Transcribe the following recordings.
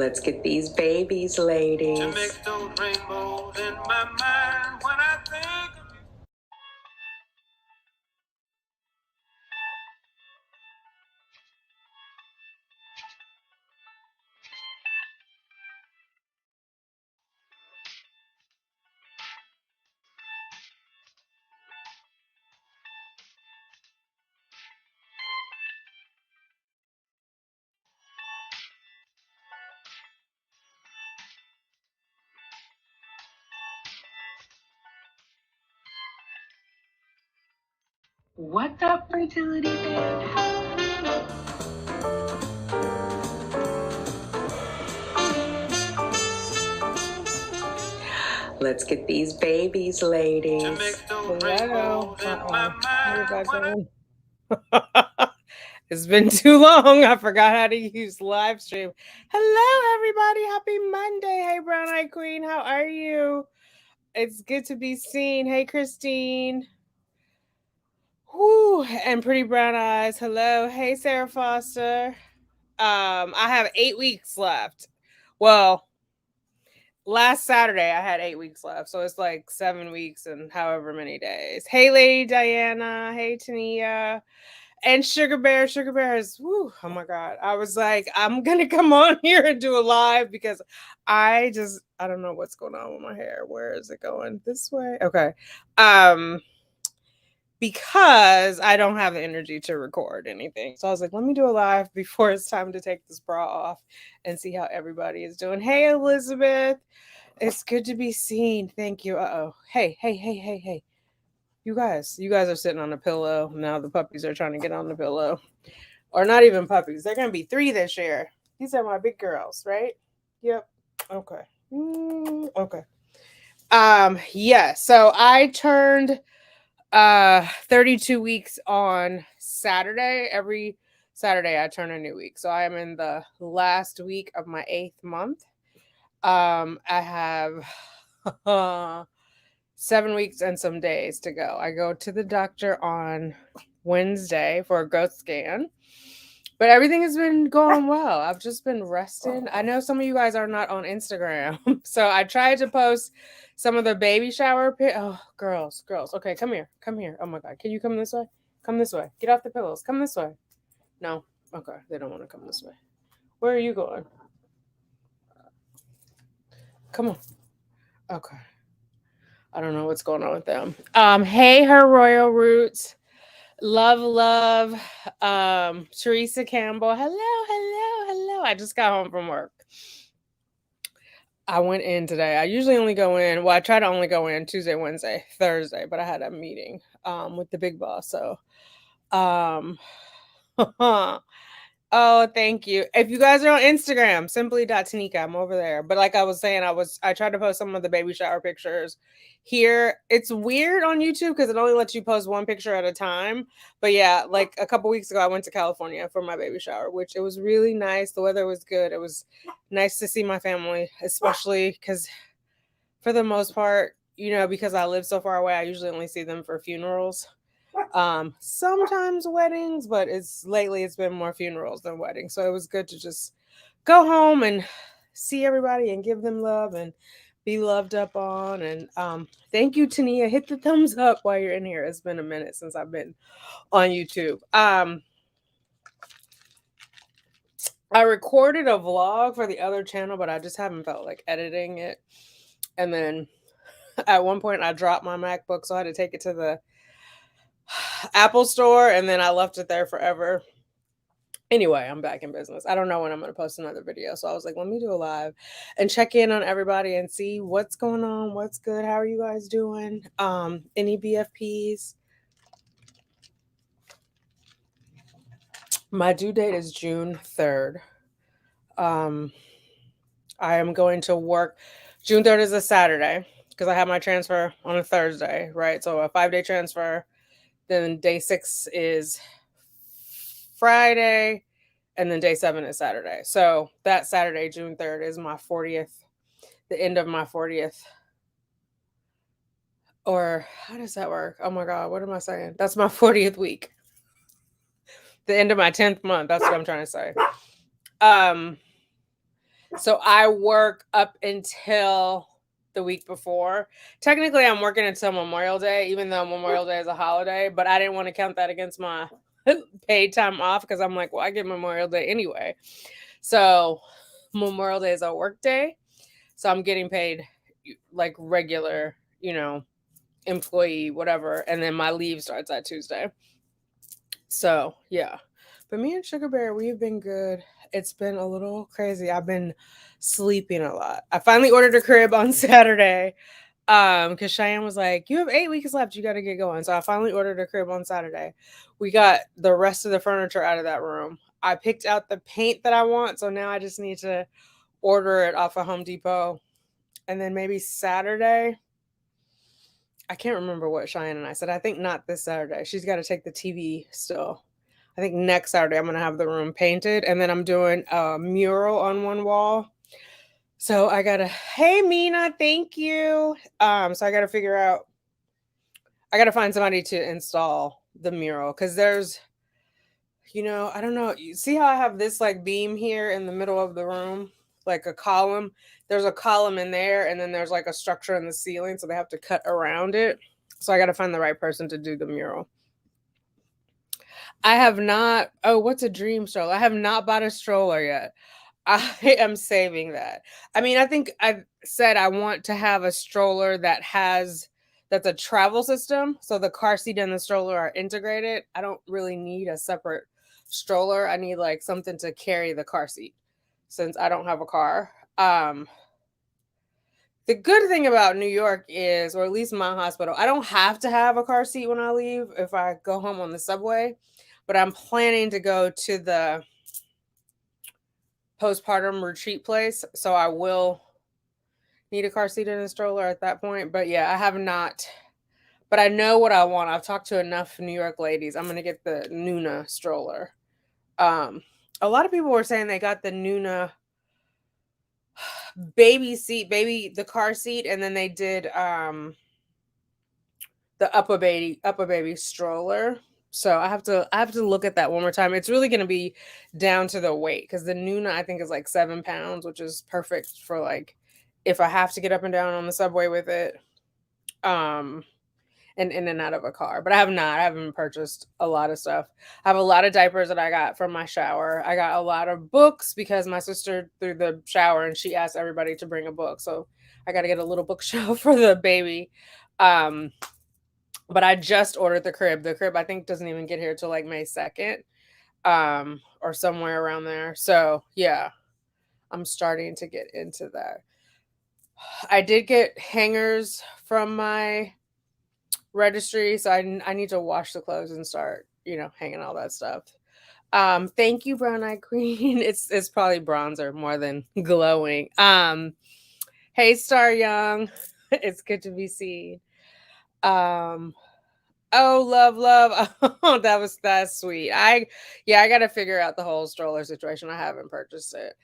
Let's get these babies, ladies. To make those rainbows in my mind when I think of you. What's up, fertility babe? Let's get these babies, ladies. To make those Hello. rainbows in my mind when I It's been too long. I forgot how to use live stream. Hello, everybody. Happy Monday. Hey, Brown Eye Queen. How are you? It's good to be seen. Hey, Christine. Whoo, and Pretty Brown Eyes. Hello. Hey, Sarah Foster. I have 8 weeks left. Well, last Saturday I had 8 weeks left, so it's like 7 weeks and however many days. Hey, Lady Diana. Hey, Tania. And Sugar Bear is, whoo, oh my God. I was like, I'm going to come on here and do a live because I don't know what's going on with my hair. Where is it going? This way? Okay. Because I don't have the energy to record anything. So I was like, let me do a live before it's time to take this bra off and see how everybody is doing. Hey, Elizabeth. It's good to be seen. Thank you. Uh-oh. Hey. You guys are sitting on a pillow. Now the puppies are trying to get on the pillow. Or not even puppies. They're going to be 3 this year. These are my big girls, right? Yep. Okay. Okay. Yeah. So I turned 32 weeks on Saturday. Every Saturday I turn a new week. So I am in the last week of my 8th month. I have 7 weeks and some days to go. I go to the doctor on Wednesday for a growth scan. But everything has been going well. I've just been resting. I know some of you guys are not on Instagram. So I tried to post some of the baby shower oh, girls. Okay, come here. Oh my God. Can you come this way? Come this way. Get off the pillows. Come this way. No. Okay. They don't want to come this way. Where are you going? Come on. Okay. I don't know what's going on with them. Hey, her royal roots. Love. Teresa Campbell. Hello. I just got home from work. I went in today. I usually only go in. Well, I try to only go in Tuesday, Wednesday, Thursday, but I had a meeting with the big boss. So, oh, thank you. If you guys are on Instagram, simply.tanika, I'm over there. But like I was saying, I tried to post some of the baby shower pictures here. It's weird on YouTube because it only lets you post one picture at a time. But yeah, like a couple weeks ago, I went to California for my baby shower, which it was really nice. The weather was good. It was nice to see my family, especially because for the most part, because I live so far away, I usually only see them for funerals. Sometimes weddings, but lately it's been more funerals than weddings. So it was good to just go home and see everybody and give them love and be loved up on. And thank you, Tania. Hit the thumbs up while you're in here. It's been a minute since I've been on YouTube. I recorded a vlog for the other channel, but I just haven't felt like editing it. And then at one point I dropped my MacBook, so I had to take it to the Apple store, and then I left it there forever. Anyway, I'm back in business. I don't know when I'm going to post another video. So I was like, let me do a live and check in on everybody and see what's going on, what's good, how are you guys doing? Any BFPs? My due date is June 3rd. I am going to work. June 3rd is a Saturday because I have my transfer on a Thursday, right? So a 5-day transfer. Then day 6 is Friday, and then day 7 is Saturday. So that Saturday, June 3rd, is my 40th, the end of my 40th. Or how does that work? Oh my God, what am I saying? That's my 40th week. The end of my 10th month. That's what I'm trying to say. So I work up until the week before. Technically, I'm working until Memorial Day, even though Memorial Day is a holiday, but I didn't want to count that against my paid time off because I'm like, well, I get Memorial Day anyway. So Memorial Day is a work day. So I'm getting paid like regular, employee, whatever. And then my leave starts that Tuesday. So yeah. But me and Sugar Bear, we've been good. It's been a little crazy. I've been sleeping a lot. I finally ordered a crib on Saturday. Because Cheyenne was like, you have 8 weeks left, you gotta get going. So I finally ordered a crib on Saturday. We got the rest of the furniture out of that room. I picked out the paint that I want, so now I just need to order it off of Home Depot. And then maybe Saturday, I can't remember what Cheyenne and I said. I think not this Saturday. She's got to take the TV still. I think next Saturday I'm going to have the room painted. And then I'm doing a mural on one wall. So I got to, hey, Mina, thank you. So I got to figure out, I got to find somebody to install the mural because there's, I don't know. You see how I have this like beam here in the middle of the room, like a column? There's a column in there, and then there's like a structure in the ceiling, so they have to cut around it. So I got to find the right person to do the mural. I have not. Oh, what's a dream stroller? I have not bought a stroller yet. I am saving that. I mean, I think I've said I want to have a stroller that's a travel system. So the car seat and the stroller are integrated. I don't really need a separate stroller. I need like something to carry the car seat since I don't have a car. The good thing about New York is, or at least my hospital, I don't have to have a car seat when I leave if I go home on the subway, but I'm planning to go to the postpartum retreat place, so I will need a car seat and a stroller at that point. But yeah, I have not. But I know what I want. I've talked to enough New York ladies. I'm gonna get the Nuna stroller. Um, a lot of people were saying they got the Nuna the car seat, and then they did the upper baby stroller. So I have to look at that one more time. It's really gonna be down to the weight because the Nuna I think is like 7 pounds, which is perfect for like if I have to get up and down on the subway with it. Um and in and out of a car. But I haven't purchased a lot of stuff. I have a lot of diapers that I got from my shower. I got a lot of books because my sister threw the shower and she asked everybody to bring a book. So I got to get a little bookshelf for the baby. Um, but I just ordered the crib. The crib I think doesn't even get here till like May 2nd. Or somewhere around there. So yeah, I'm starting to get into that. I did get hangers from my registry, so I need to wash the clothes and start, hanging all that stuff. Thank you, Brown Eye Queen. It's probably bronzer more than glowing. Hey, Star Young, it's good to be seen. Um, oh, love. Oh, that's sweet. I got to figure out the whole stroller situation. I haven't purchased it.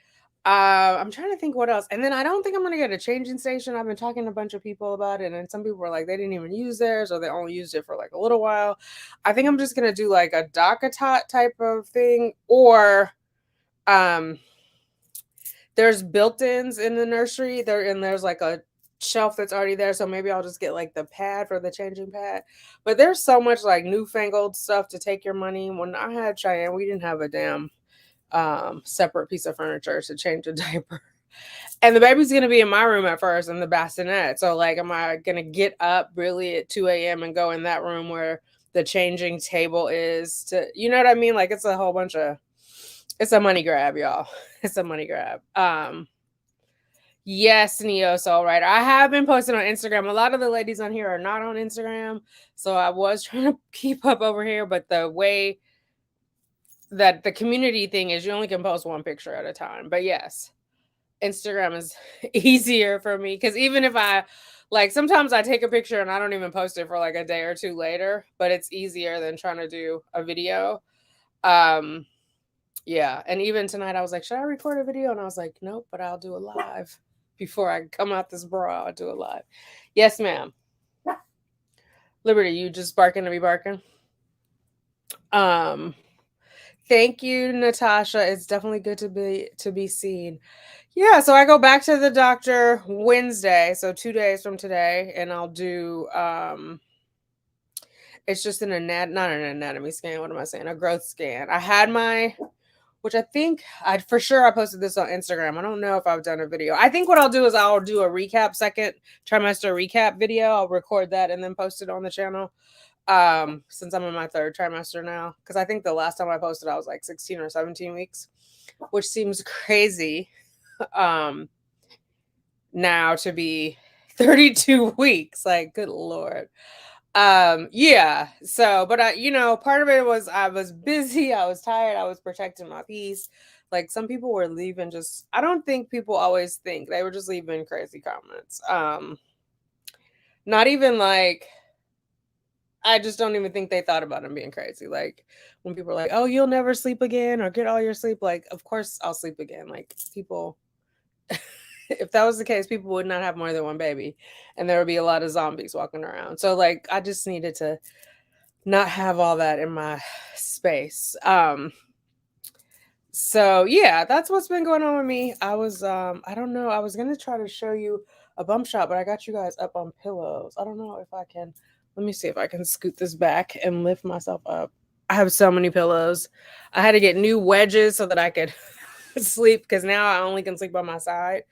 I'm trying to think what else. And then I don't think I'm gonna get a changing station. I've been talking to a bunch of people about it, and some people were like they didn't even use theirs or they only used it for like a little while. I think I'm just gonna do like a DockATot type of thing, or um, there's built-ins in the nursery. There's like a shelf that's already there, so maybe I'll just get like the pad for the changing pad. But there's so much like newfangled stuff to take your money. When I had Cheyenne, we didn't have a damn separate piece of furniture to change a diaper. And the baby's gonna be in my room at first in the bassinet. So like am I gonna get up really at 2 a.m. and go in that room where the changing table is to what I mean? Like it's a money grab, y'all. It's a money grab. Yes, Neo Soul Writer. I have been posting on Instagram. A lot of the ladies on here are not on Instagram. So I was trying to keep up over here, but the way that the community thing is you only can post one picture at a time. But yes, Instagram is easier for me because even if I like sometimes I take a picture and I don't even post it for like a day or two later, but it's easier than trying to do a video. Yeah, and even tonight I was like, should I record a video? And I was like, nope, but I'll do a live before I come out this bra. I'll do a live. Yes, ma'am. Liberty, you just barking to be barking. Thank you, Natasha. It's definitely good to be seen. Yeah, so I go back to the doctor Wednesday, so 2 days from today, and I'll do it's just not an anatomy scan, what am I saying? A growth scan. I had my which I think I for sure I posted this on Instagram. I don't know if I've done a video. I think what I'll do is I'll do a recap, second trimester recap video. I'll record that and then post it on the channel. Since I'm in my third trimester now, because I think the last time I posted I was like 16 or 17 weeks, which seems crazy now to be 32 weeks. Like, good lord. Yeah, so but I, part of it was I was busy, I was tired, I was protecting my peace. Like, some people were leaving, just I don't think people always think, they were just leaving crazy comments. Not even like, I just don't even think they thought about him being crazy. Like, when people are like, "Oh, you'll never sleep again or get all your sleep," like, of course I'll sleep again. Like, people if that was the case, people would not have more than one baby, and there would be a lot of zombies walking around. So, like, I just needed to not have all that in my space. So yeah, that's what's been going on with me. I was I don't know, I was gonna try to show you a bump shot, but I got you guys up on pillows. I don't know if I can. Let me see if I can scoot this back and lift myself up. I have so many pillows. I had to get new wedges so that I could sleep, because now I only can sleep on my side.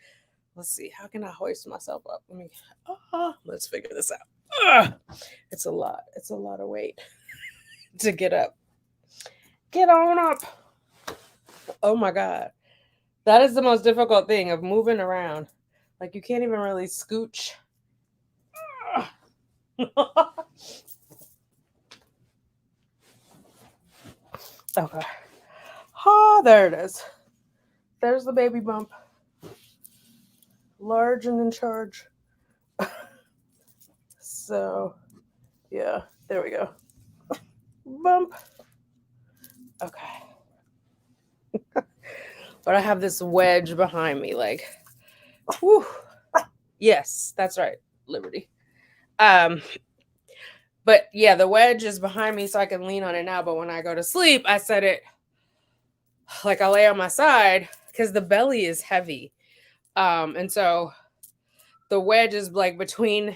Let's see, how can I hoist myself up? Let's figure this out. It's a lot. It's a lot of weight to get up. Get on up. Oh my God. That is the most difficult thing of moving around. Like, you can't even really scooch. Okay. Oh, there it is. There's the baby bump. Large and in charge. So, yeah, there we go. Bump. Okay. But I have this wedge behind me, like, whew. Yes, that's right, Liberty. But yeah, the wedge is behind me so I can lean on it now. But when I go to sleep, I set it like I lay on my side because the belly is heavy. And so the wedge is like between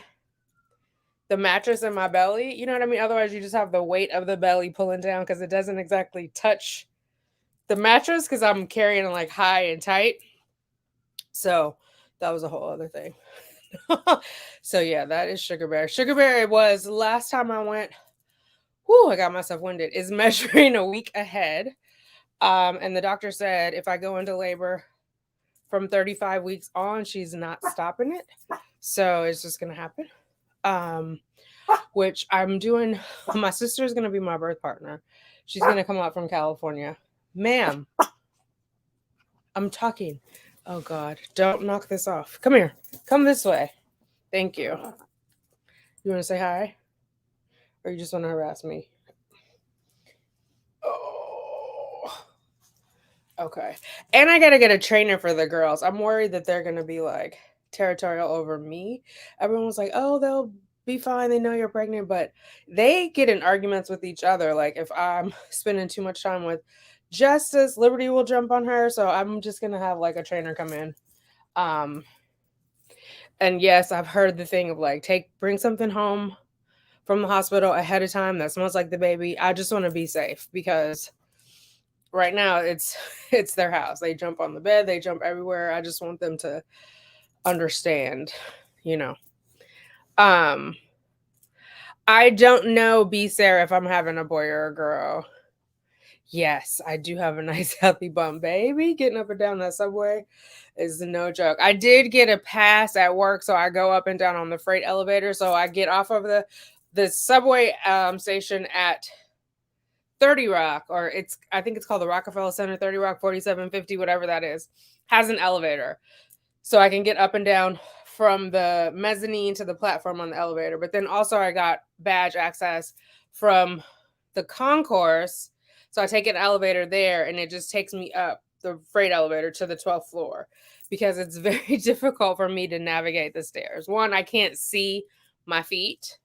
the mattress and my belly. You know what I mean? Otherwise, you just have the weight of the belly pulling down because it doesn't exactly touch the mattress because I'm carrying it like high and tight. So that was a whole other thing. So yeah, that is Sugar Bear. Sugar Bear was last time I went. Whoo, I got myself winded. Is measuring a week ahead. And the doctor said if I go into labor from 35 weeks on, she's not stopping it. So it's just gonna happen. Which I'm doing. My sister is gonna be my birth partner. She's gonna come out from California. Ma'am, I'm talking. Oh God, don't knock this off. Come here. Come this way. Thank you. You want to say hi? Or you just want to harass me? Oh. Okay. And I got to get a trainer for the girls. I'm worried that they're going to be like territorial over me. Everyone's like, oh, they'll be fine. They know you're pregnant. But they get in arguments with each other. Like, if I'm spending too much time with Justice, Liberty will jump on her. So I'm just going to have like a trainer come in. And yes, I've heard the thing of like, bring something home from the hospital ahead of time that smells like the baby. I just want to be safe because right now it's their house. They jump on the bed, they jump everywhere. I just want them to understand, you know. I don't know, B Sarah, if I'm having a boy or a girl. Yes, I do have a nice healthy bump, baby. Getting up and down that subway is no joke. I did get a pass at work, so I go up and down on the freight elevator. So I get off of the subway station at 30 Rock, or I think it's called the Rockefeller Center, 30 Rock, 4750, whatever that is, has an elevator. So I can get up and down from the mezzanine to the platform on the elevator. But then also I got badge access from the concourse. So I take an elevator there and it just takes me up the freight elevator to the 12th floor because it's very difficult for me to navigate the stairs. One, I can't see my feet.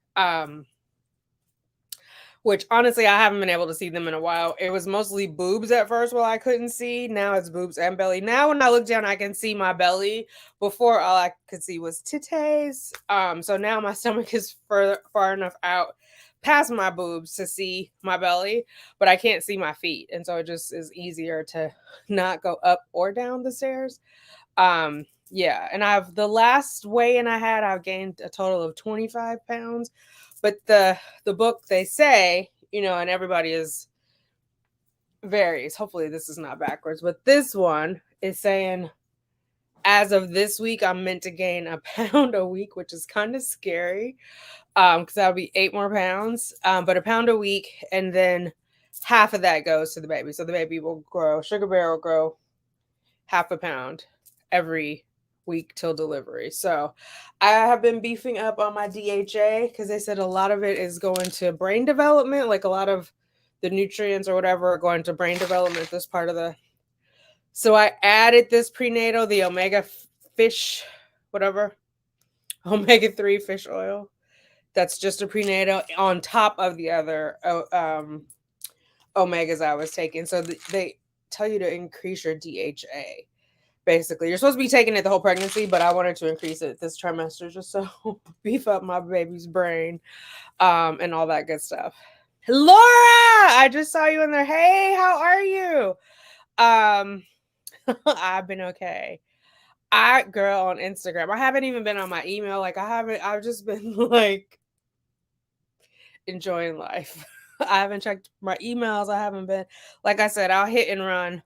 which honestly I haven't been able to see them in a while. It was mostly boobs at first while I couldn't see. Now it's boobs and belly. Now when I look down I can see my belly. Before all I could see was titties. So now my stomach is far enough out past my boobs to see my belly, but I can't see my feet. And so it just is easier to not go up or down the stairs. Yeah, and I've the last weigh-in I had, I've gained a total of 25 pounds. But the book they say, and everybody is varies. Hopefully this is not backwards, but this one is saying as of this week I'm meant to gain a pound a week, which is kind of scary. Because that'll be 8 more pounds. But a pound a week, and then half of that goes to the baby. So the baby will grow, Sugar Bear will grow half a pound every week till delivery. So I have been beefing up on my DHA because they said a lot of it is going to brain development, like a lot of the nutrients or whatever are going to brain development, this part of the. So I added this prenatal, the omega fish, whatever, omega-3 fish oil. That's just a prenatal on top of the other omegas I was taking. So they tell you to increase your DHA. Basically, you're supposed to be taking it the whole pregnancy, but I wanted to increase it this trimester just so beef up my baby's brain, and all that good stuff. Laura, I just saw you in there. Hey, how are you? I've been okay. Girl, on Instagram, I haven't even been on my email. I've just been like enjoying life. I haven't checked my emails. I haven't been, like I said, I'll hit and run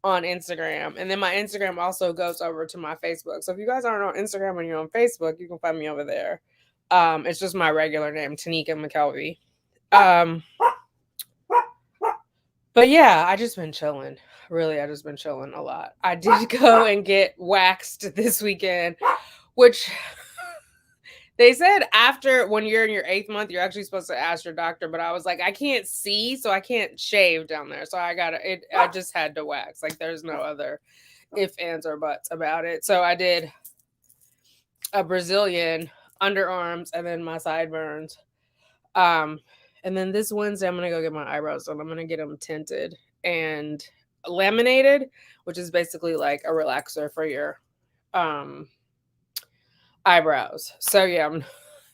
on Instagram. And then my Instagram also goes over to my Facebook. So if you guys aren't on Instagram and you're on Facebook, you can find me over there. It's just my regular name, Tanika McKelvey. But yeah, I just been chilling. Really, I just been chilling a lot. I did go and get waxed this weekend, which they said after when you're in your 8th month, you're actually supposed to ask your doctor. But I was like, I can't see, so I can't shave down there. So I just had to wax. Like there's no other ifs, ands, or buts about it. So I did a Brazilian underarms and then my sideburns. And then this Wednesday, I'm gonna go get my eyebrows done. I'm gonna get them tinted and laminated, which is basically like a relaxer for your eyebrows. So yeah,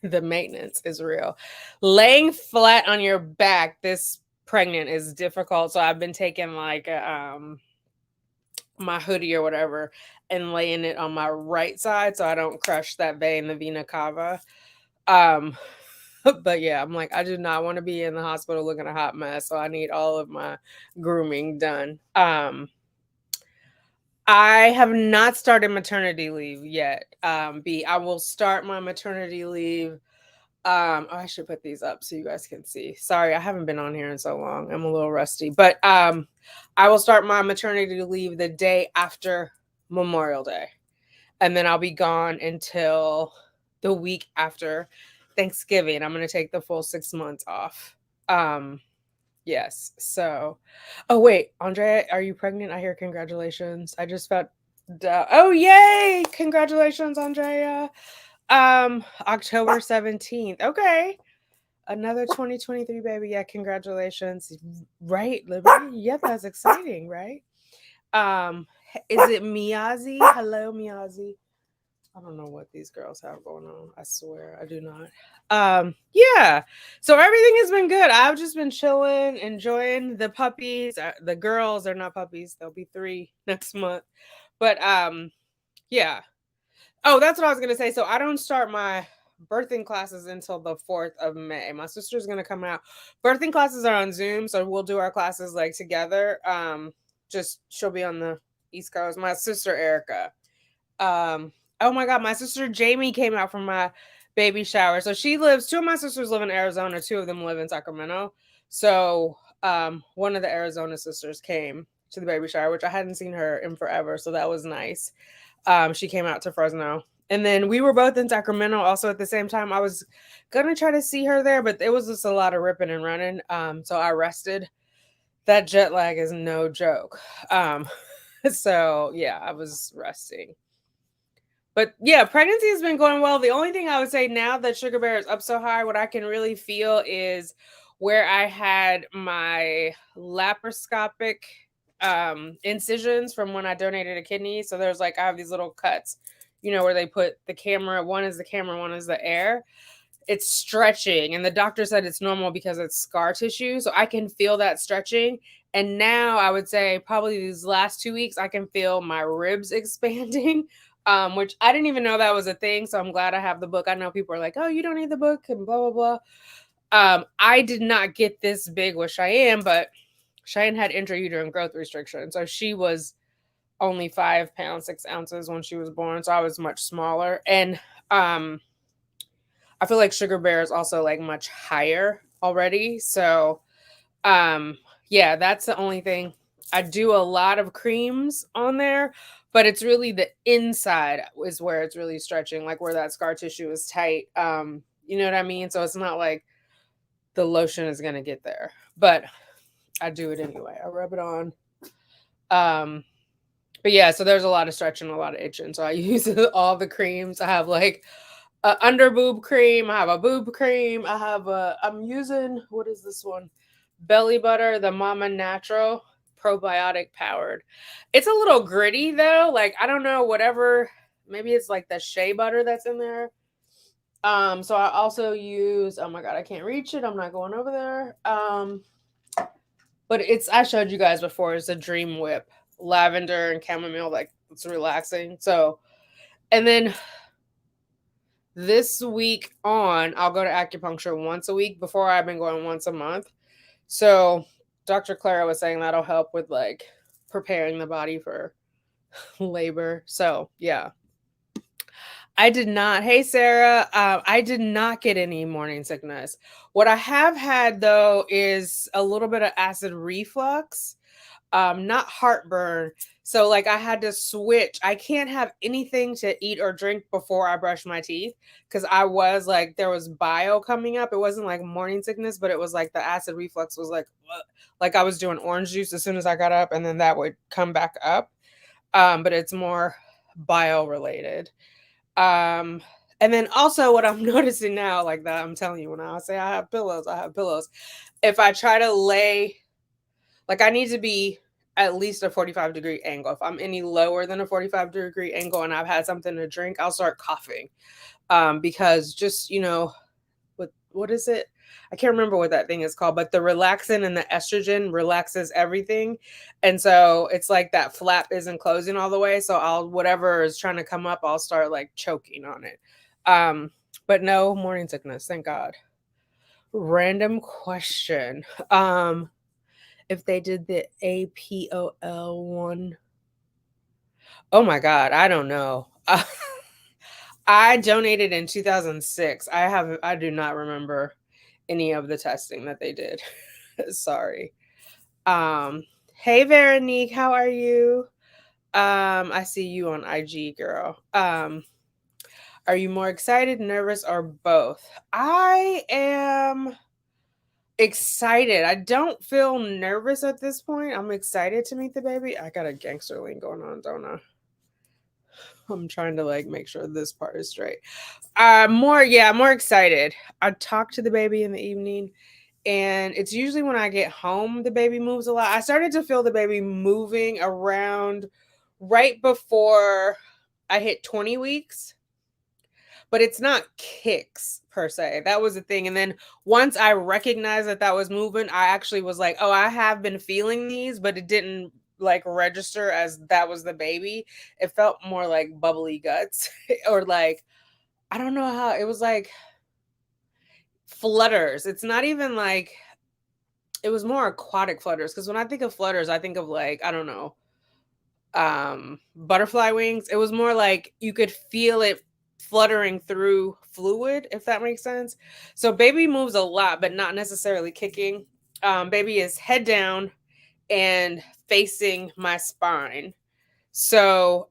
the maintenance is real. Laying flat on your back this pregnant is difficult. So I've been taking like my hoodie or whatever and laying it on my right side so I don't crush that vein, the vena cava. But yeah, I'm like, I do not want to be in the hospital looking a hot mess. So I need all of my grooming done. I have not started maternity leave yet. I will start my maternity leave. I should put these up so you guys can see. Sorry, I haven't been on here in so long. I'm a little rusty. But I will start my maternity leave the day after Memorial Day. And then I'll be gone until the week after Thanksgiving. I'm going to take the full 6 months off. Yes. So, oh wait, Andrea, are you pregnant? I hear congratulations. I just felt, oh yay! Congratulations, Andrea. October 17th. Okay. Another 2023 baby. Yeah, congratulations. Right, Liberty? Yeah, that's exciting, right? Is it Miyazi? Hello, Miyazi. I don't know what these girls have going on. I swear I do not. Yeah. So everything has been good. I've just been chilling, enjoying the puppies. The girls, they're not puppies. They'll be 3 next month. But yeah. Oh, that's what I was gonna say. So I don't start my birthing classes until the 4th of May. My sister's gonna come out. Birthing classes are on Zoom, so we'll do our classes like together. Just she'll be on the East Coast. My sister Erica. Oh my God, my sister Jamie came out from my baby shower. So 2 of my sisters live in Arizona, 2 of them live in Sacramento. So one of the Arizona sisters came to the baby shower, which I hadn't seen her in forever. So that was nice. She came out to Fresno. And then we were both in Sacramento also at the same time. I was going to try to see her there, but it was just a lot of ripping and running. So I rested. That jet lag is no joke. So yeah, I was resting. But yeah, pregnancy has been going well. The only thing I would say now that Sugar Bear is up so high, what I can really feel is where I had my laparoscopic incisions from when I donated a kidney. So there's like, I have these little cuts, where they put the camera. One is the camera, one is the air. It's stretching, and the doctor said it's normal because it's scar tissue. So I can feel that stretching. And now I would say probably these last 2 weeks, I can feel my ribs expanding, which I didn't even know that was a thing. So I'm glad I have the book. I know people are like, oh, you don't need the book and blah, blah, blah. I did not get this big with Cheyenne, but Cheyenne had intrauterine growth restriction. So she was only 5 pounds, 6 ounces when she was born. So I was much smaller. And I feel like Sugar Bear is also like much higher already. So yeah, that's the only thing. I do a lot of creams on there, but it's really the inside is where it's really stretching, like where that scar tissue is tight. You know what I mean? So it's not like the lotion is gonna get there, but I do it anyway. I rub it on. But yeah, so there's a lot of stretching, a lot of itching. So I use all the creams. I have like a under boob cream. I have a boob cream. I'm using, what is this one? Belly Butter, the Mama Natural probiotic powered. It's a little gritty though. Like, I don't know, whatever, maybe it's like the shea butter that's in there. So I also use, oh my God, I can't reach it. I'm not going over there. But I showed you guys before, it's a Dream Whip, lavender and chamomile, like it's relaxing. So, and then this week on, I'll go to acupuncture once a week. Before, I've been going once a month. So Dr. Clara was saying that'll help with like preparing the body for labor. So yeah. I did not. Hey, Sarah. I did not get any morning sickness. What I have had though is a little bit of acid reflux, not heartburn. So like I had to switch. I can't have anything to eat or drink before I brush my teeth because I was like, there was bile coming up. It wasn't like morning sickness, but it was like the acid reflux was like I was doing orange juice as soon as I got up, and then that would come back up. But it's more bile related. And then also what I'm noticing now, like that, I'm telling you, when I say I have pillows, I have pillows. If I try to lay, like I need to be at least a 45-degree angle. If I'm any lower than a 45-degree angle and I've had something to drink, I'll start coughing. Because just, what is it? I can't remember what that thing is called, but the relaxin and the estrogen relaxes everything. And so it's like that flap isn't closing all the way. So whatever is trying to come up, I'll start like choking on it. But no morning sickness, thank God. Random question. If they did the APOL one. Oh my God, I don't know. I donated in 2006. I do not remember any of the testing that they did. Sorry. Hey Veronique, how are you? I see you on IG, girl. Are you more excited, nervous, or both? I am excited. I don't feel nervous at this point. I'm excited to meet the baby. I got a gangster lean going on, don't I? I'm trying to like make sure this part is straight. More excited. I talk to the baby in the evening, and it's usually when I get home the baby moves a lot. I started to feel the baby moving around right before I hit 20 weeks. But it's not kicks per se. That was the thing. And then once I recognized that was moving, I actually was like, oh, I have been feeling these, but it didn't like register as that was the baby. It felt more like bubbly guts or like, I don't know how, it was like flutters. It's not even like, it was more aquatic flutters. Because when I think of flutters, I think of like, I don't know, butterfly wings. It was more like you could feel it fluttering through fluid, if that makes sense. So baby moves a lot, but not necessarily kicking. Baby is head down and facing my spine. So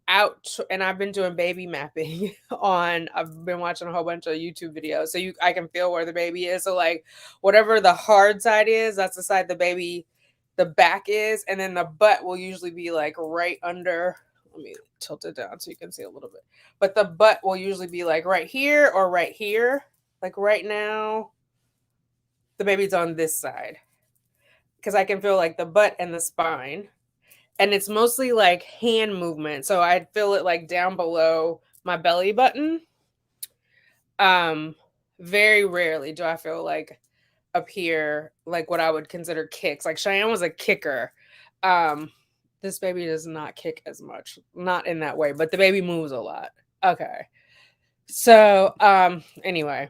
and I've been doing baby mapping I've been watching a whole bunch of YouTube videos. So I can feel where the baby is. So like whatever the hard side is, that's the side the back is. And then the butt will usually be like right under. Let me tilt it down so you can see a little bit. But the butt will usually be like right here or right here. Like right now. the baby's on this side because I can feel like the butt and the spine. And it's mostly like hand movement. So I feel it like down below my belly button. Um, Very rarely do I feel like up here, like what I would consider kicks. Like Cheyenne was a kicker. Um, this baby does not kick as much, not in that way, but the baby moves a lot. Okay. So, anyway,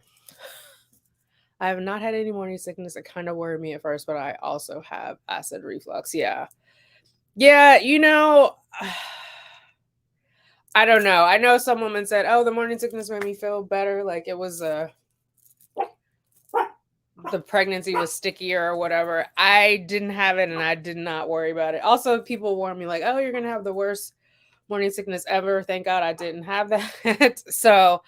I have not had any morning sickness. It kind of worried me at first, but I also have acid reflux. Yeah. Yeah, I don't know. I know some women said, "Oh, the morning sickness made me feel better." Like it was the pregnancy was stickier or whatever. I didn't have it, and I did not worry about it. Also, people warned me like, "Oh, you're gonna have the worst morning sickness ever." Thank God I didn't have that. So,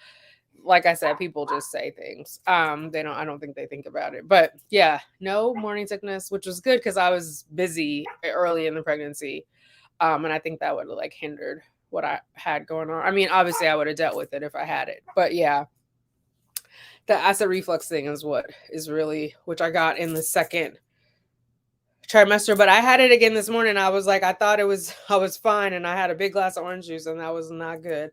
like I said, people just say things. They don't. I don't think they think about it. But yeah, no morning sickness, which was good because I was busy early in the pregnancy, and I think that would have like hindered what I had going on. I mean, obviously, I would have dealt with it if I had it. But yeah, the acid reflux thing is what is really, which I got in the second trimester, but I had it again this morning. I was like, I thought I was fine, and I had a big glass of orange juice, and that was not good.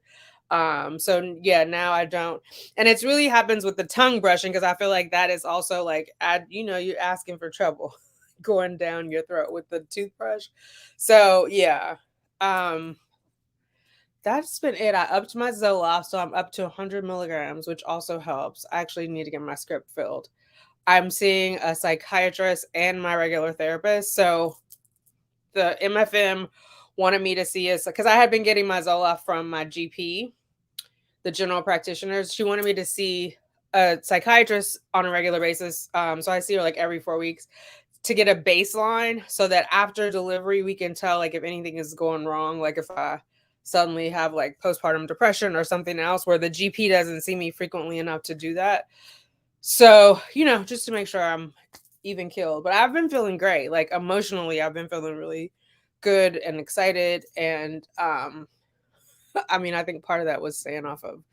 So yeah, now I don't, and it's really happens with the tongue brushing because I feel like that is also like, you're asking for trouble going down your throat with the toothbrush. So yeah, um, that's been it. I upped my Zoloft, so I'm up to 100 milligrams, which also helps. I actually need to get my script filled. I'm seeing a psychiatrist and my regular therapist. So the MFM wanted me to see us because I had been getting my Zoloft from my GP, the general practitioners. She wanted me to see a psychiatrist on a regular basis. So I see her like every 4 weeks to get a baseline so that after delivery we can tell like if anything is going wrong, like if I suddenly have like postpartum depression or something else where the GP doesn't see me frequently enough to do that. So, just to make sure I'm even killed. But I've been feeling great. Like emotionally, I've been feeling really good and excited. And I mean, I think part of that was staying off of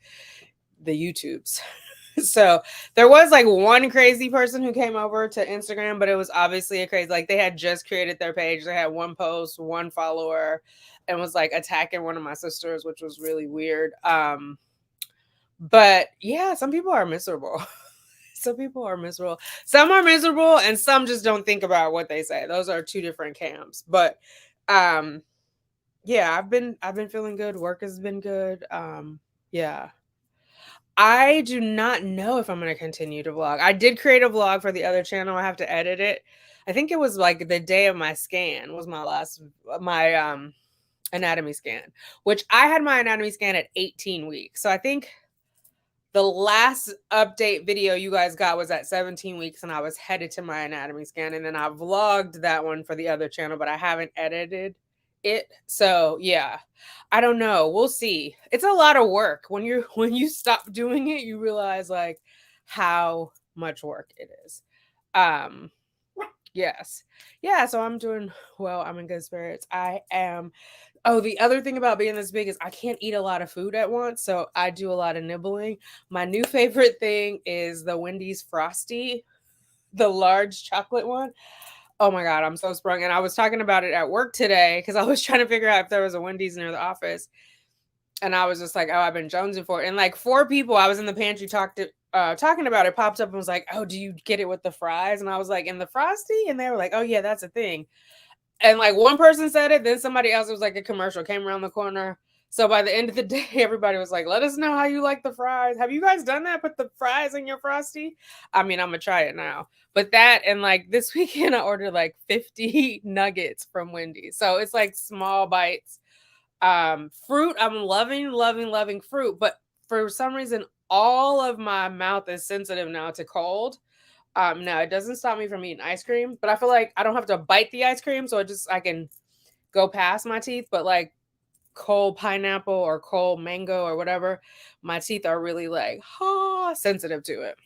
the YouTubes. So there was like one crazy person who came over to Instagram, but it was obviously a crazy, like they had just created their page. They had one post, one follower, and was like attacking one of my sisters, which was really weird. But yeah, some people are miserable. Some people are miserable. Some are miserable and some just don't think about what they say. Those are two different camps. But yeah, I've been feeling good. Work has been good. Yeah. I do not know if I'm going to continue to vlog. I did create a vlog for the other channel. I have to edit it. I think it was like the day of my scan was my anatomy scan, which I had my anatomy scan at 18 weeks. So I think the last update video you guys got was at 17 weeks, and I was headed to my anatomy scan, and then I vlogged that one for the other channel, but I haven't edited it. So yeah, I don't know. We'll see. It's a lot of work. When you stop doing it, you realize like how much work it is. Yes. Yeah, so I'm doing well. I'm in good spirits. I am. Oh, the other thing about being this big is I can't eat a lot of food at once, so I do a lot of nibbling. My new favorite thing is the Wendy's Frosty, the large chocolate one. Oh my God, I'm so sprung. And I was talking about it at work today because I was trying to figure out if there was a Wendy's near the office. And I was just like, oh, I've been jonesing for it. And like 4 people, I was in the pantry talking about it, popped up and was like, oh, do you get it with the fries? And I was like, in the Frosty? And they were like, oh yeah, that's a thing. And like one person said it, then somebody else, it was like a commercial came around the corner. So by the end of the day, everybody was like, let us know how you like the fries. Have you guys done that? Put the fries in your Frosty? I mean, I'm going to try it now. But that, and like this weekend, I ordered like 50 nuggets from Wendy's. So it's like small bites. Fruit, I'm loving fruit. But for some reason, all of my mouth is sensitive now to cold. Now it doesn't stop me from eating ice cream, but I feel like I don't have to bite the ice cream, so I can go past my teeth. But like cold pineapple or cold mango or whatever, my teeth are really like sensitive to it.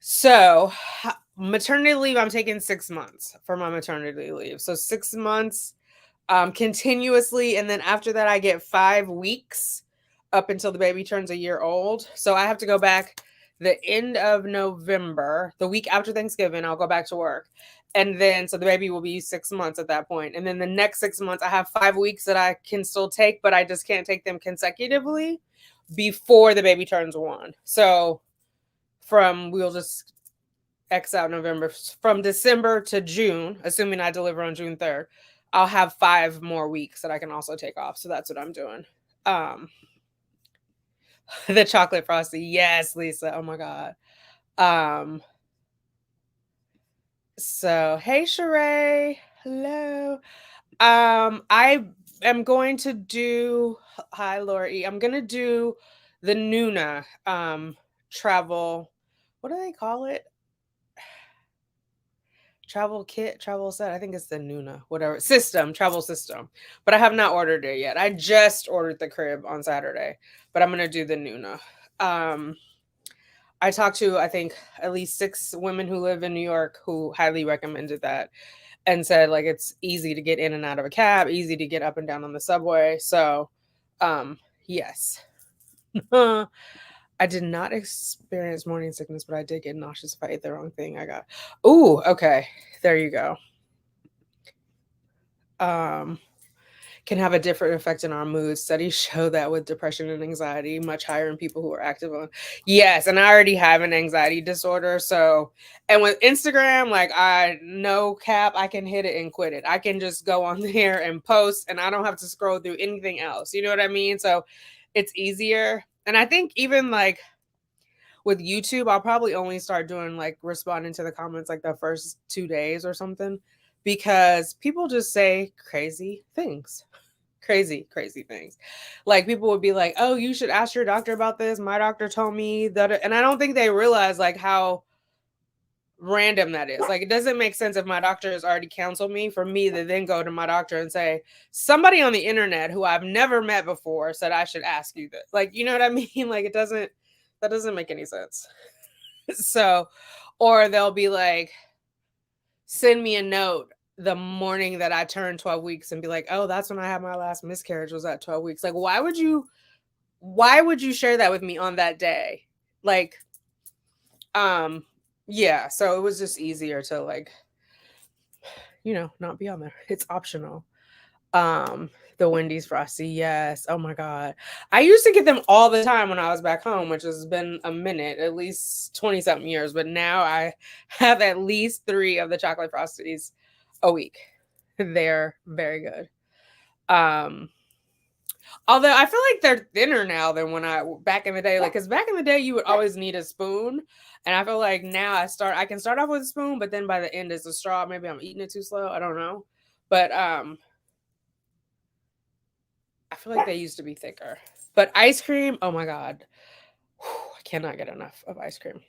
So maternity leave, I'm taking 6 months for my maternity leave. So 6 months continuously, and then after that I get 5 weeks up until the baby turns a year old. So I have to go back the end of November, the week after Thanksgiving, I'll go back to work. And then, so the baby will be 6 months at that point. And then the next 6 months, I have 5 weeks that I can still take, but I just can't take them consecutively before the baby turns 1. So we'll just X out November, from December to June, assuming I deliver on June 3rd, I'll have 5 more weeks that I can also take off. So that's what I'm doing. The chocolate frosty. Yes, Lisa. Oh my God. So hey Sheree. Hello. I am going to do, hi Laura E. I'm gonna do the Nuna travel. What do they call it? Travel kit, travel set. I think it's the Nuna, whatever travel system. But I have not ordered it yet. I just ordered the crib on Saturday, but I'm gonna do the Nuna. I talked to, I think, at least 6 women who live in New York who highly recommended that and said like it's easy to get in and out of a cab, easy to get up and down on the subway. So, yes. I did not experience morning sickness, but I did get nauseous if I ate the wrong thing. Ooh, okay. There you go. Can have a different effect in our mood. Studies show that with depression and anxiety, much higher in people who are active on. Yes, and I already have an anxiety disorder. So, and with Instagram, like no cap, I can hit it and quit it. I can just go on there and post, and I don't have to scroll through anything else. You know what I mean? So, it's easier. And I think even like with YouTube, I'll probably only start doing like responding to the comments like the first 2 days or something, because people just say crazy things. Crazy things. Like people would be like, oh, you should ask your doctor about this. My doctor told me that. And I don't think they realize like how random that is. Like it doesn't make sense if my doctor has already counseled me for me to then go to my doctor and say, somebody on the internet who I've never met before said I should ask you this. Like, you know what I mean? Like that doesn't make any sense. So, or they'll be like, send me a note the morning that I turned 12 weeks and be like, oh, that's when I had my last miscarriage, was at 12 weeks. Like, why would you share that with me on that day? Like, yeah. So it was just easier to like, not be on there. It's optional. The Wendy's Frosty. Yes. Oh my God. I used to get them all the time when I was back home, which has been a minute, at least 20 something years. But now I have at least 3 of the chocolate Frosties a week. They're very good. Although I feel like they're thinner now than back in the day, like, cause back in the day you would always need a spoon. And I feel like now I can start off with a spoon, but then by the end it's a straw. Maybe I'm eating it too slow. I don't know. But, I feel like they used to be thicker. But ice cream, oh my God. I cannot get enough of ice cream.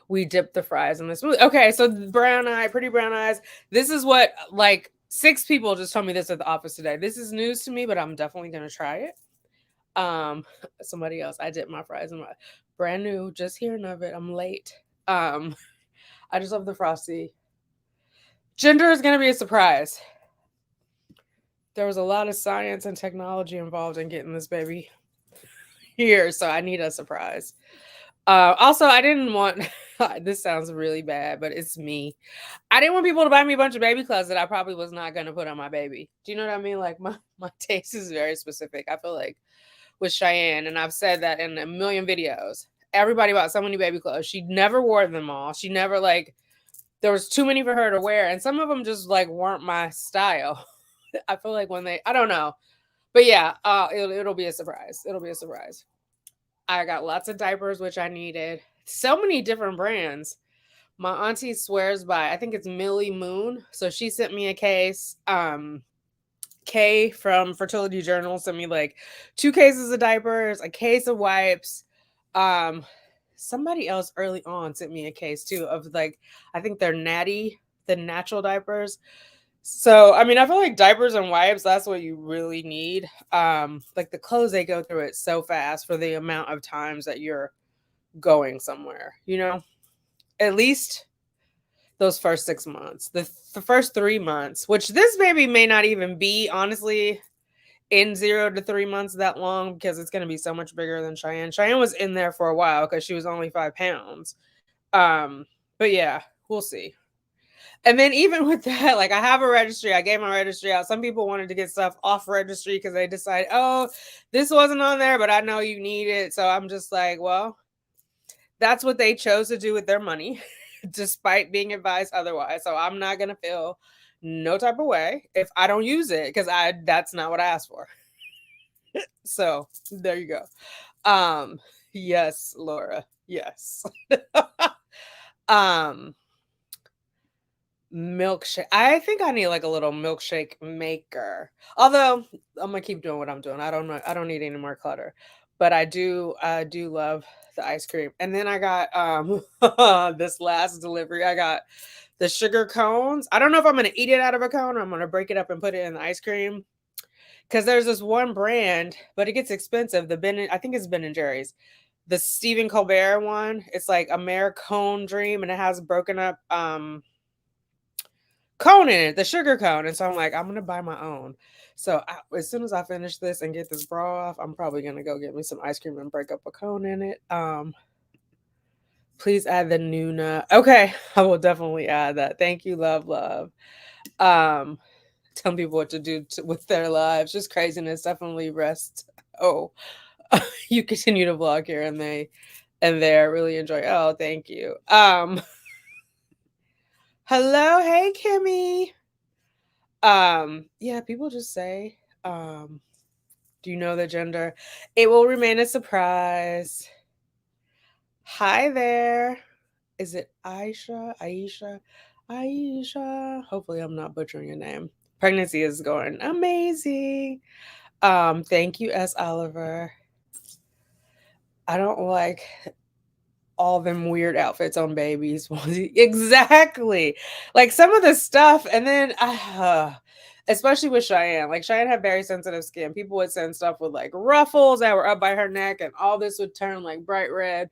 We dip the fries in this smoothie. Okay, so pretty brown eyes. This is what like 6 people just told me this at the office today. This is news to me, but I'm definitely gonna try it. Somebody else, I dip my fries in my brand new, just hearing of it. I'm late. I just love the Frosty. Gender is gonna be a surprise. There was a lot of science and technology involved in getting this baby here, so I need a surprise. Also, I didn't want, this sounds really bad, but it's me. I didn't want people to buy me a bunch of baby clothes that I probably was not going to put on my baby. Do you know what I mean? Like my taste is very specific. I feel like with Cheyenne, and I've said that in a million videos, everybody bought so many baby clothes. She never wore them all. She never there was too many for her to wear. And some of them just like weren't my style. I feel like I don't know. But yeah, it'll be a surprise. It'll be a surprise. I got lots of diapers, which I needed. So many different brands. My auntie swears by, I think it's Millie Moon. So she sent me a case. Kay from Fertility Journal sent me like 2 cases of diapers, a case of wipes. Somebody else early on sent me a case too of like, I think they're Natty, the natural diapers. So, I mean, I feel like diapers and wipes, that's what you really need. Like the clothes, they go through it so fast for the amount of times that you're going somewhere, at least those first 6 months, the first 3 months, which this baby may not even be, honestly, in 0 to 3 months that long because it's going to be so much bigger than Cheyenne. Cheyenne was in there for a while because she was only 5 pounds. Um, but yeah, we'll see. And then even with that, like I have a registry. I gave my registry out. Some people wanted to get stuff off registry because they decided, oh, this wasn't on there, but I know you need it. So I'm just like, well, that's what they chose to do with their money, despite being advised otherwise. So I'm not gonna feel no type of way if I don't use it because that's not what I asked for. So there you go. Yes, Laura. Yes. um Milkshake. I think I need like a little milkshake maker. Although I'm gonna keep doing what I'm doing. I don't know. I don't need any more clutter. But I do love the ice cream. And then I got this last delivery. I got the sugar cones. I don't know if I'm gonna eat it out of a cone or I'm gonna break it up and put it in the ice cream. Because there's this one brand, but it gets expensive. I think it's Ben and Jerry's. The Stephen Colbert one. It's like Americone Dream, and it has broken up cone in it, the sugar cone. And so I'm like, I'm gonna buy my own. So as soon as I finish this and get this bra off, I'm probably gonna go get me some ice cream and break up a cone in it. Please add the Nuna. Okay, I will definitely add that. Thank you, love, love. Um, telling people what to do with their lives, just craziness. Definitely rest. Oh, you continue to vlog here and there. Really enjoy. Oh, thank you. Hello, hey Kimmy. Yeah, people just say, do you know the gender? It will remain a surprise. Hi there. Is it Aisha? Hopefully I'm not butchering your name. Pregnancy is going amazing. Thank you, S. Oliver. I don't like all them weird outfits on babies. Exactly. Like some of the stuff, and then especially with Cheyenne. Like Cheyenne had very sensitive skin. People would send stuff with like ruffles that were up by her neck, and all this would turn like bright red.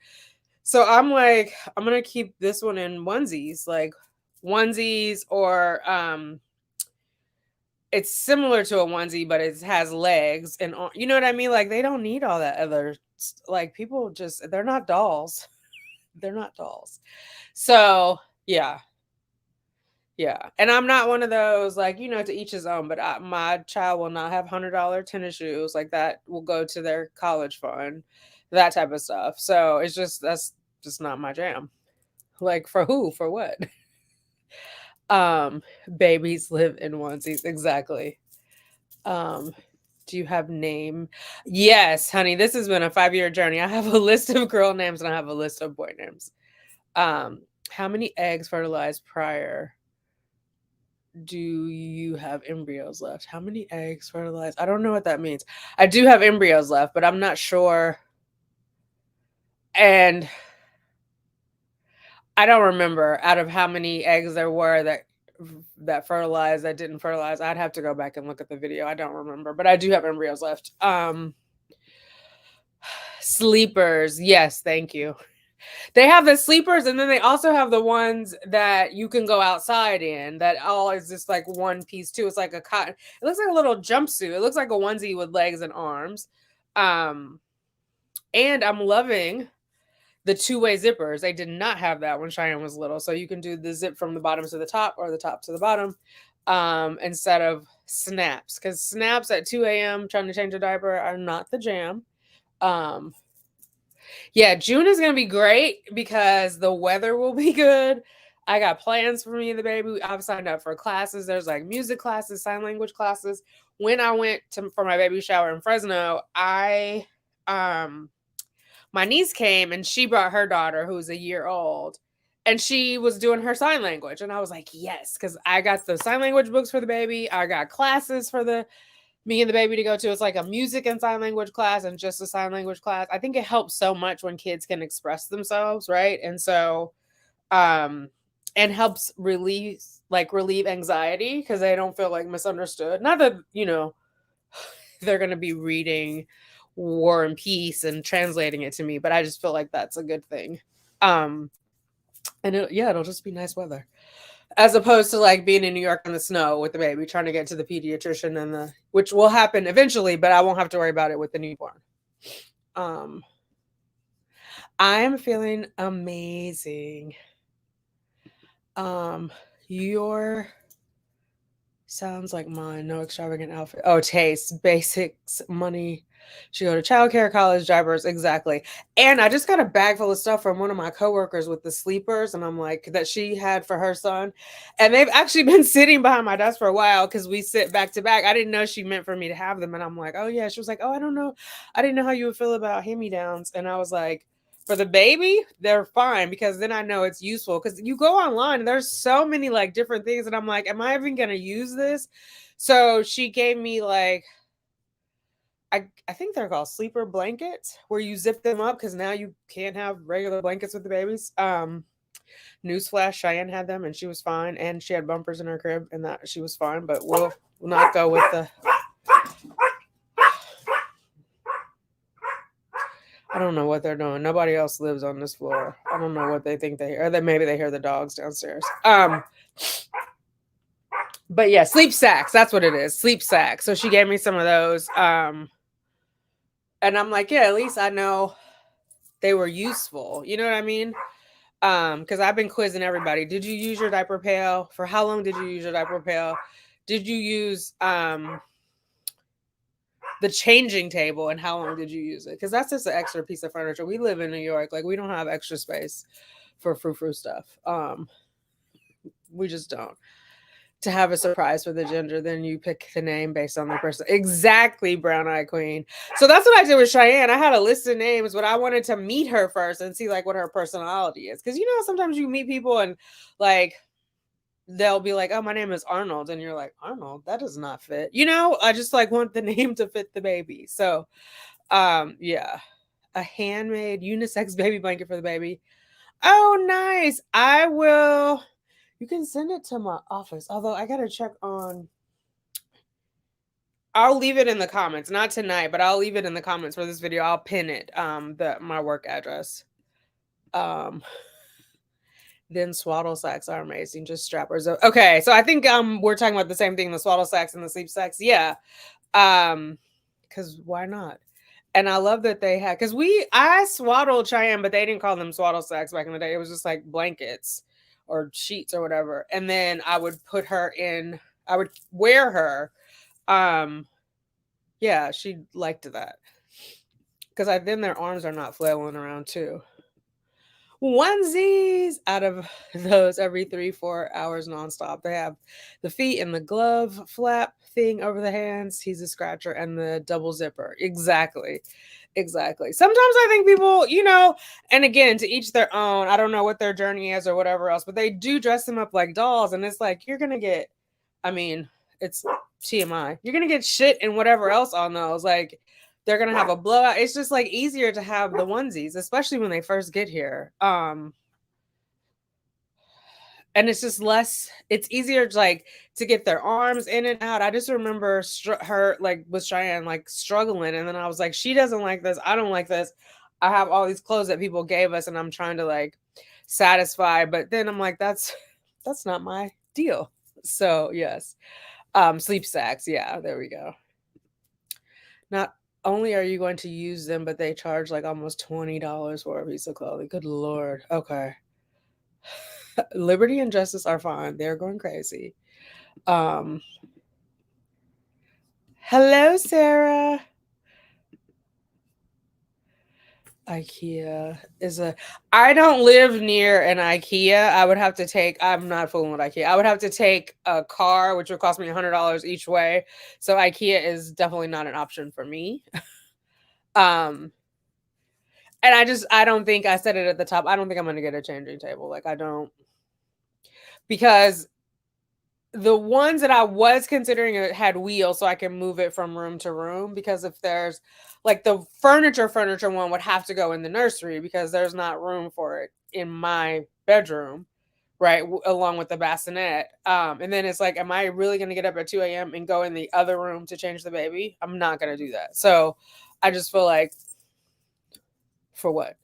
So I'm like, I'm gonna keep this one in onesies, like onesies, or it's similar to a onesie, but it has legs and you know what I mean? Like they don't need all that other like people just they're not dolls. They're not dolls. So yeah. Yeah. And I'm not one of those like, to each his own, but my child will not have $100 tennis shoes. Like that will go to their college fund, that type of stuff. So it's just, that's just not my jam. Like for who? For what? Babies live in onesies. Exactly. Do you have name? Yes, honey. This has been a 5-year journey. I have a list of girl names and I have a list of boy names. How many eggs fertilized prior do you have embryos left? How many eggs fertilized? I don't know what that means. I do have embryos left, but I'm not sure. And I don't remember out of how many eggs there were that fertilized, that didn't fertilize. I'd have to go back and look at the video. I don't remember, but I do have embryos left. Sleepers. Yes, thank you. They have the sleepers, and then they also have the ones that you can go outside in. That all is just like one piece too. It's like a cotton. It looks like a little jumpsuit. It looks like a onesie with legs and arms. And I'm loving the two-way zippers. They did not have that when Cheyenne was little, so you can do the zip from the bottom to the top or the top to the bottom, instead of snaps. Because snaps at 2 a.m. trying to change a diaper are not the jam. Yeah, June is gonna be great because the weather will be good. I got plans for me and the baby. I've signed up for classes. There's like music classes, sign language classes. When I went for my baby shower in Fresno, my niece came and she brought her daughter who's a year old, and she was doing her sign language, and I was like, yes, because I got the sign language books for the baby. I got classes for me and the baby to go to. It's like a music and sign language class and just a sign language class. I think it helps so much when kids can express themselves, right? And so and helps relieve anxiety because they don't feel like misunderstood. Not that, they're going to be reading War and Peace and translating it to me, but I just feel like that's a good thing. And it'll just be nice weather. as opposed to like being in New York in the snow with the baby, trying to get to the pediatrician and which will happen eventually, but I won't have to worry about it with the newborn. Um, I am feeling amazing. Your sounds like mine. No extravagant outfit. Oh, taste, basics, money. She go to childcare, college, diapers, exactly. And I just got a bag full of stuff from one of my coworkers with the sleepers, and I'm like that she had for her son, and they've actually been sitting behind my desk for a while because we sit back to back. I didn't know she meant for me to have them, and I'm like, oh yeah. She was like, oh, I don't know, I didn't know how you would feel about hand-me-downs, and I was like, for the baby, they're fine because then I know it's useful. Because you go online and there's so many like different things, and I'm like, am I even gonna use this? So she gave me like I think they're called sleeper blankets where you zip them up because now you can't have regular blankets with the babies. Newsflash, Cheyenne had them and she was fine, and she had bumpers in her crib and that she was fine. But we'll not go with the. I don't know what they're doing. Nobody else lives on this floor. I don't know what they think they hear. Or that maybe they hear the dogs downstairs. But yeah, sleep sacks. That's what it is. Sleep sacks. So she gave me some of those. And I'm like, yeah, at least I know they were useful. You know what I mean? Because I've been quizzing everybody. Did you use your diaper pail? For how long did you use your diaper pail? Did you use the changing table, and how long did you use it? Because that's just an extra piece of furniture. We live in New York, like we don't have extra space for frou stuff. We just don't. To have a surprise for the gender, then you pick the name based on the person. Exactly, Brown Eye Queen. So that's what I did with Cheyenne. I had a list of names, but I wanted to meet her first and see like what her personality is. Because you know, sometimes you meet people and like they'll be like, oh, my name is Arnold, and you're like, Arnold, that does not fit. You know, I just like want the name to fit the baby. So yeah, a handmade unisex baby blanket for the baby. Oh, nice. I will. You can send it to my office. Although I gotta check on. I'll leave it in the comments. Not tonight, but I'll leave it in the comments for this video. I'll pin it. My work address. Then swaddle sacks are amazing. Just strappers. Okay, so I think we're talking about the same thing. The swaddle sacks and the sleep sacks. Yeah. Because why not? And I love that they had because I swaddled Cheyenne, but they didn't call them swaddle sacks back in the day. It was just like blankets or sheets or whatever. And then I would put her in, I would wear her. Yeah, she liked that. Because then their arms are not flailing around too. Onesies out of those every 3-4 hours nonstop. They have the feet and the glove flap thing over the hands. He's a scratcher, and the double zipper. Exactly. Sometimes I think people, you know, and again, to each their own. I don't know what their journey is or whatever else, but they do dress them up like dolls, and it's like you're gonna get. I mean, it's TMI. You're gonna get shit and whatever else on those. Like they're gonna have a blowout. It's just like easier to have the onesies, especially when they first get here. And it's just less. It's easier to like to get their arms in and out. I just remember her like with Cheyenne like struggling, and then I was like, she doesn't like this. I don't like this. I have all these clothes that people gave us, and I'm trying to like satisfy. But then I'm like, that's not my deal. So yes, sleep sacks. Yeah, there we go. Not only are you going to use them, but they charge like almost $20 for a piece of clothing. Good Lord. Okay. Liberty and justice are fine. They're going crazy. Hello, Sarah. IKEA is I don't live near an IKEA. I would have to take, I'm not fooling with IKEA. I would have to take a car, which would cost me $100 each way. So IKEA is definitely not an option for me. And I don't think I said it at the top. I don't think I'm going to get a changing table. Like I don't, because the ones that I was considering had wheels so I can move it from room to room, because if there's like the furniture one would have to go in the nursery because there's not room for it in my bedroom, right? Along with the bassinet. And then it's like, am I really going to get up at 2 a.m. and go in the other room to change the baby? I'm not going to do that. So I just feel like, for what?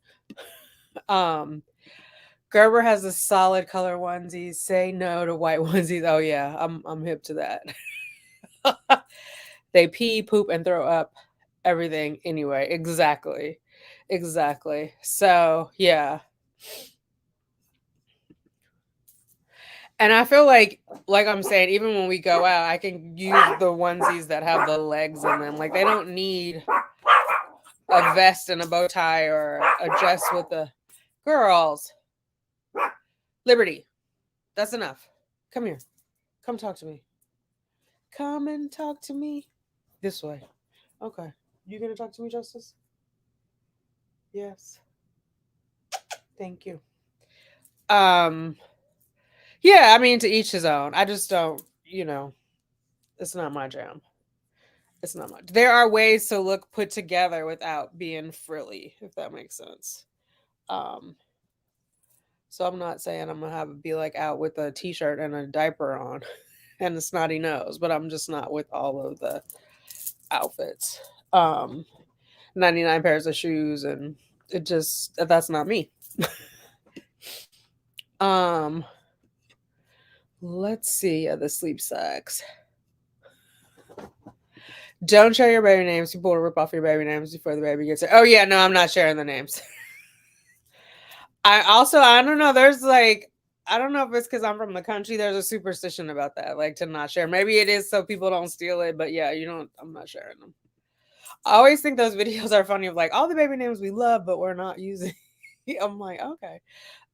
Gerber has the solid color onesies. Say no to white onesies. Oh yeah, I'm hip to that. They pee, poop, and throw up everything anyway. Exactly. Exactly. So yeah. And I feel like I'm saying, even when we go out, I can use the onesies that have the legs in them. Like they don't need a vest and a bow tie or a dress with the girls. Liberty. That's enough. Come here. Come talk to me. Come and talk to me. This way. Okay. You gonna talk to me, Justice? Yes. Thank you. Um yeah, I mean to each his own. I just don't, it's not my jam. It's not much. There are ways to look put together without being frilly, if that makes sense. Um, so I'm not saying I'm gonna have be like out with a t-shirt and a diaper on and a snotty nose, but I'm just not with all of the outfits. 99 pairs of shoes, and it just that's not me. um, let's see. Yeah, the sleep sucks. Don't share your baby names. People will rip off your baby names before the baby gets it. Oh yeah, no, I'm not sharing the names. I don't know. There's like I don't know if it's because I'm from the country. There's a superstition about that, like to not share. Maybe it is so people don't steal it, but yeah, you don't. I'm not sharing them. I always think those videos are funny of like all the baby names we love, but we're not using. I'm like, okay.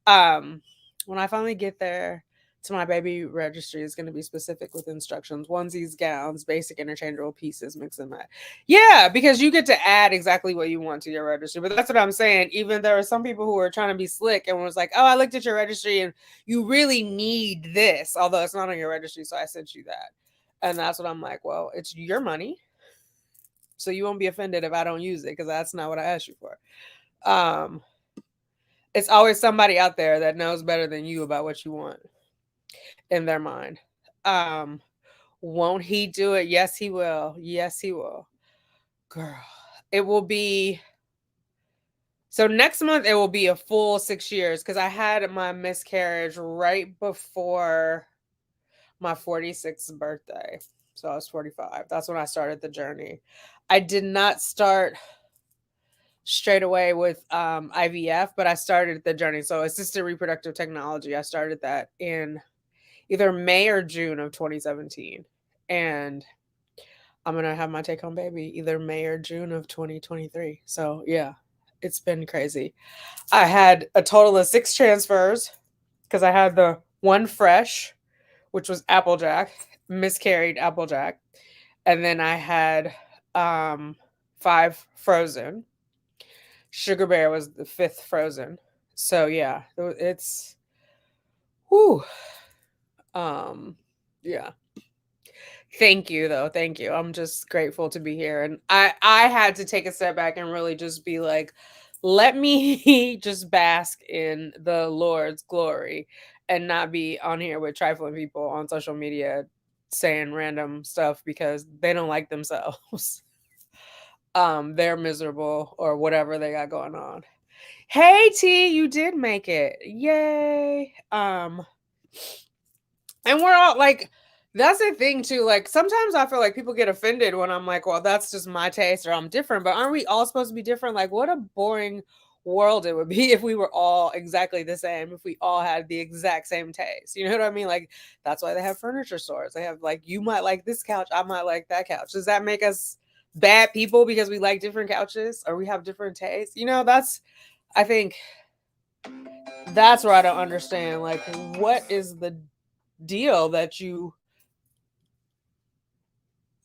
Um, when I finally get there to my baby registry, it's going to be specific with instructions: onesies, gowns, basic interchangeable pieces, mix and match. Yeah, because you get to add exactly what you want to your registry. But that's what I'm saying. Even there are some people who are trying to be slick and was like, "Oh, I looked at your registry and you really need this, although it's not on your registry, so I sent you that." And that's what I'm like. Well, it's your money, so you won't be offended if I don't use it because that's not what I asked you for. Um, it's always somebody out there that knows better than you about what you want in their mind. Um, won't he do it? Yes, he will. Yes, he will. Girl, it will be so next month it will be a full 6 years because I had my miscarriage right before my 46th birthday. So I was 45. That's when I started the journey. I did not start straight away with IVF, but I started the journey. So assisted reproductive technology, I started that in either May or June of 2017. And I'm going to have my take home baby either May or June of 2023. So, yeah, it's been crazy. I had a total of 6 transfers because I had the one fresh, which was Applejack, miscarried Applejack. And then I had 5 frozen. Sugar Bear was the 5th frozen. So, yeah, it's, whew. Yeah. Thank you though. Thank you. I'm just grateful to be here. And I had to take a step back and really just be like, let me just bask in the Lord's glory and not be on here with trifling people on social media saying random stuff because they don't like themselves. They're miserable or whatever they got going on. Hey T, you did make it. Yay. And we're all like, that's the thing too. Like sometimes I feel like people get offended when I'm like, well, that's just my taste or I'm different. But aren't we all supposed to be different? Like, what a boring world it would be if we were all exactly the same, if we all had the exact same taste. You know what I mean? Like, that's why they have furniture stores. They have like, you might like this couch, I might like that couch. Does that make us bad people because we like different couches or we have different tastes? I think that's where I don't understand. Like, what is the deal that you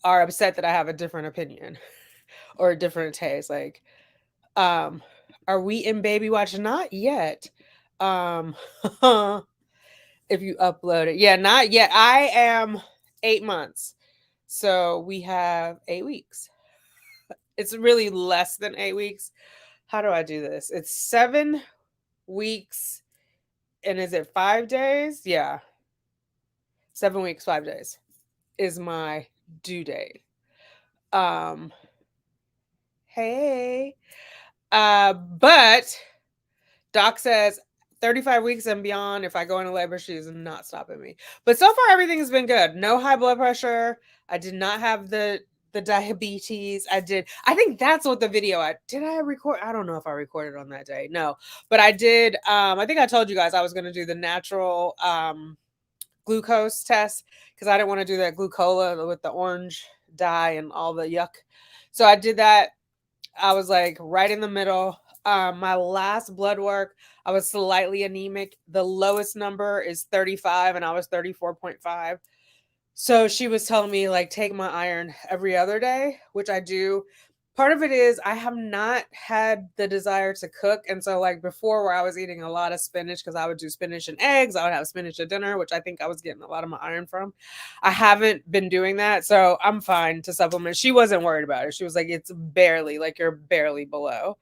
are upset that I have a different opinion or a different taste? Like, um, are we in baby watch? Not yet. Um, if you upload it, yeah, not yet. I am 8 months, so we have 8 weeks. It's really less than 8 weeks. How do I do this? It's 7 weeks, and is it 5 days? Yeah, 7 weeks, 5 days is my due date. Um, hey, but Doc says 35 weeks and beyond, if I go into labor, she's not stopping me. But so far, everything has been good. No high blood pressure. I did not have the diabetes. I think that's what the video I did I record. I don't know if I recorded on that day. No. But I did I think I told you guys I was going to do the natural glucose test because I didn't want to do that glucola with the orange dye and all the yuck. So I did that. I was like right in the middle. My last blood work, I was slightly anemic. The lowest number is 35 and I was 34.5. So she was telling me like take my iron every other day, which I do. Part of it is I have not had the desire to cook. And so like before where I was eating a lot of spinach because I would do spinach and eggs, I would have spinach at dinner, which I think I was getting a lot of my iron from. I haven't been doing that. So I'm fine to supplement. She wasn't worried about it. She was like, it's barely like you're barely below.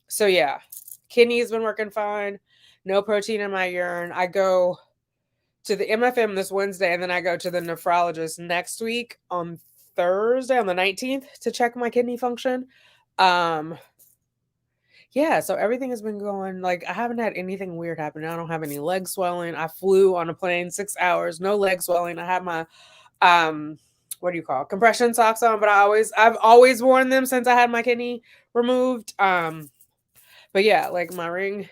So yeah, kidney has been working fine. No protein in my urine. I go to the MFM this Wednesday, and then I go to the nephrologist next week on Thursday on the 19th to check my kidney function. Um, yeah, so everything has been going like I haven't had anything weird happen. I don't have any leg swelling. I flew on a plane 6 hours, no leg swelling. I had my what do you call it? Compression socks on, but I've always worn them since I had my kidney removed. But yeah, like my ring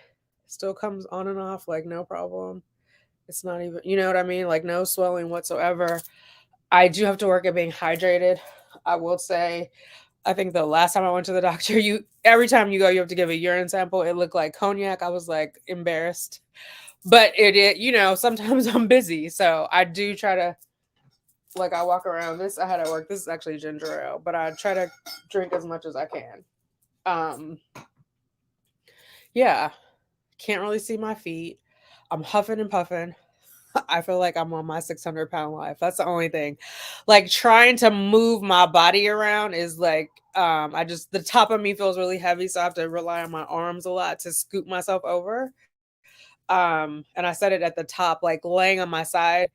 still comes on and off, like no problem. It's not even, you know what I mean? Like no swelling whatsoever. I do have to work at being hydrated. I will say, I think the last time I went to the doctor, you every time you go, you have to give a urine sample. It looked like cognac. I was like embarrassed. But sometimes I'm busy. So I do try to like I walk around this. I had at work. This is actually ginger ale, but I try to drink as much as I can. Um yeah. Can't really see my feet. I'm huffing and puffing. I feel like I'm on my 600-pound life. That's the only thing. Like trying to move my body around is like, the top of me feels really heavy. So I have to rely on my arms a lot to scoop myself over. And I said it at the top, like laying on my side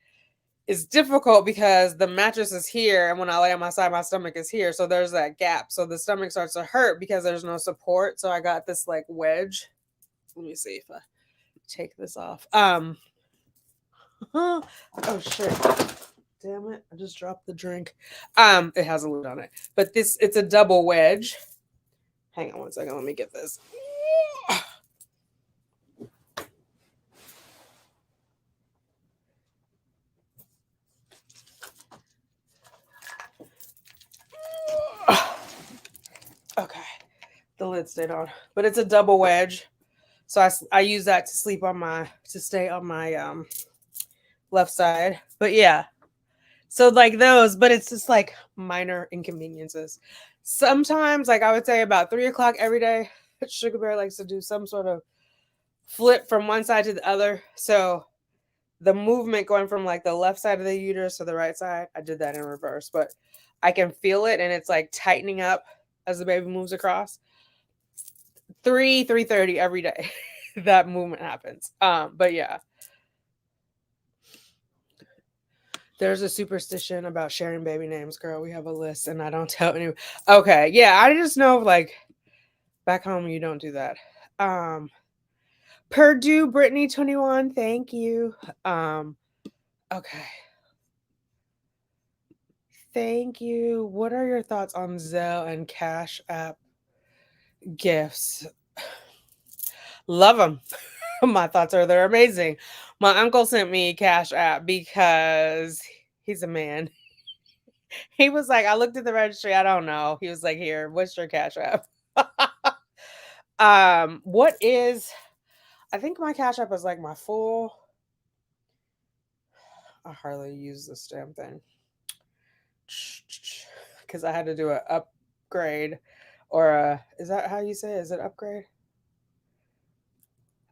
is difficult because the mattress is here. And when I lay on my side, my stomach is here. So there's that gap. So the stomach starts to hurt because there's no support. So I got this like wedge. Let me see if I take this off. Oh shit. Damn it. I just dropped the drink. It has a lid on it. But it's a double wedge. Hang on one second. Let me get this. Okay. The lid stayed on. But it's a double wedge. So I use that to stay on my left side. But yeah. So like those, but it's just like minor inconveniences. Sometimes, like I would say about 3 o'clock every day, Sugar Bear likes to do some sort of flip from one side to the other. So the movement going from like the left side of the uterus to the right side, I did that in reverse, but I can feel it and it's like tightening up as the baby moves across. 3:30 every day. That movement happens. But yeah. There's a superstition about sharing baby names, girl. We have a list and I don't tell anyone. Okay, yeah, I just know like back home you don't do that. Purdue Brittany 21, thank you. Okay. Thank you. What are your thoughts on Zelle and Cash App gifts? Love them. My thoughts are they're amazing. My uncle sent me Cash App because he's a man. He was like, I looked at the registry. I don't know. He was like, here, what's your Cash App? What is, I think my Cash App is like my full, I hardly use this damn thing because I had to do an upgrade or is that how you say it? Is it upgrade?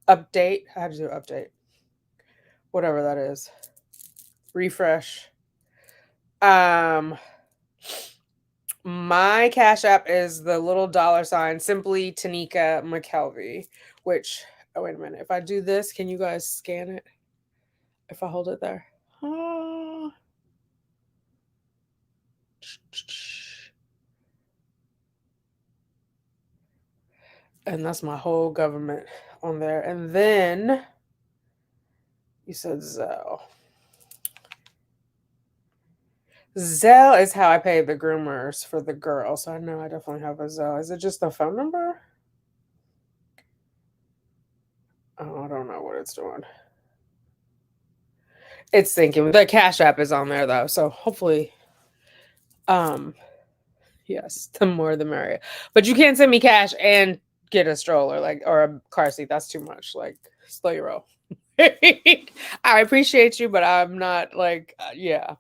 Update. I had to do an update. Whatever that is. Refresh. My Cash App is the little dollar sign, simply Tanika McKelvey, which, oh, wait a minute. If I do this, can you guys scan it? If I hold it there. And that's my whole government. on there. And then you said Zelle. Zelle is how I pay the groomers for the girls. So I know I definitely have a Zelle. Is it just the phone number? Oh, I don't know what it's doing. It's thinking the Cash App is on there though, so hopefully, um, yes, the more the merrier. But you can't send me cash and get a stroller like or a car seat. That's too much. Like, slow your roll. I appreciate you, but I'm not like, yeah.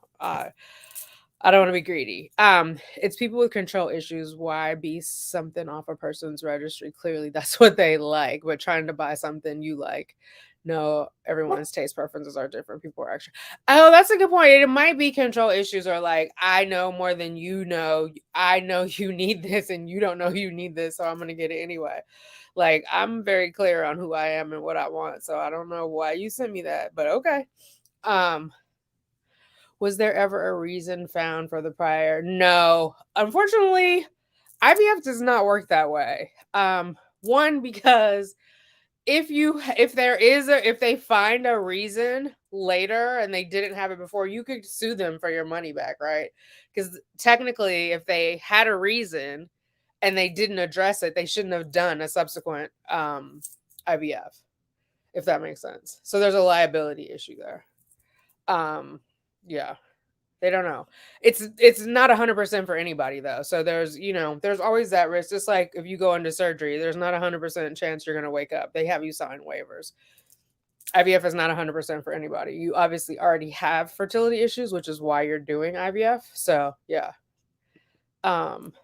I don't want to be greedy. It's people with control issues. Why be something off a person's registry? Clearly, that's what they like. But trying to buy something you like, no, everyone's taste preferences are different. People are actually. Oh, that's a good point. It might be control issues, or like I know more than you know. I know you need this, and you don't know you need this, so I'm gonna get it anyway. Like I'm very clear on who I am and what I want, so I don't know why you sent me that, but okay. Um, was there ever a reason found for the prior? No. Unfortunately, IVF does not work that way. One, because if they find a reason later and they didn't have it before, you could sue them for your money back, right? Because technically, if they had a reason and they didn't address it, they shouldn't have done a subsequent IVF, if that makes sense. So there's a liability issue there. Yeah. They don't know. It's not 100% for anybody though. So there's always that risk. Just like if you go into surgery, there's not 100% chance you're gonna wake up. They have you sign waivers. IVF is not 100% for anybody. You obviously already have fertility issues, which is why you're doing IVF. So yeah. Um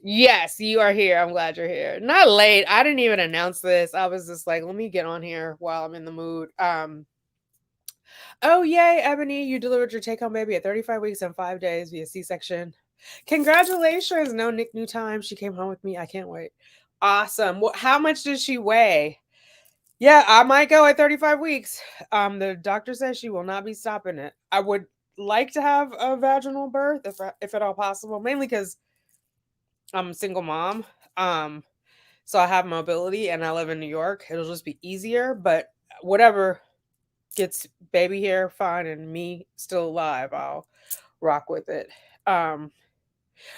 Yes, you are here. I'm glad you're here. Not late. I didn't even announce this. I was just like, let me get on here while I'm in the mood. Oh, yay, Ebony, you delivered your take home baby at 35 weeks and 5 days via C section. Congratulations. No Nick New Time. She came home with me. I can't wait. Awesome. How much did she weigh? Yeah, I might go at 35 weeks. The doctor says she will not be stopping it. I would like to have a vaginal birth if at all possible, mainly because I'm a single mom. So I have mobility and I live in New York. It'll just be easier, but whatever gets baby here fine and me still alive, I'll rock with it. Um,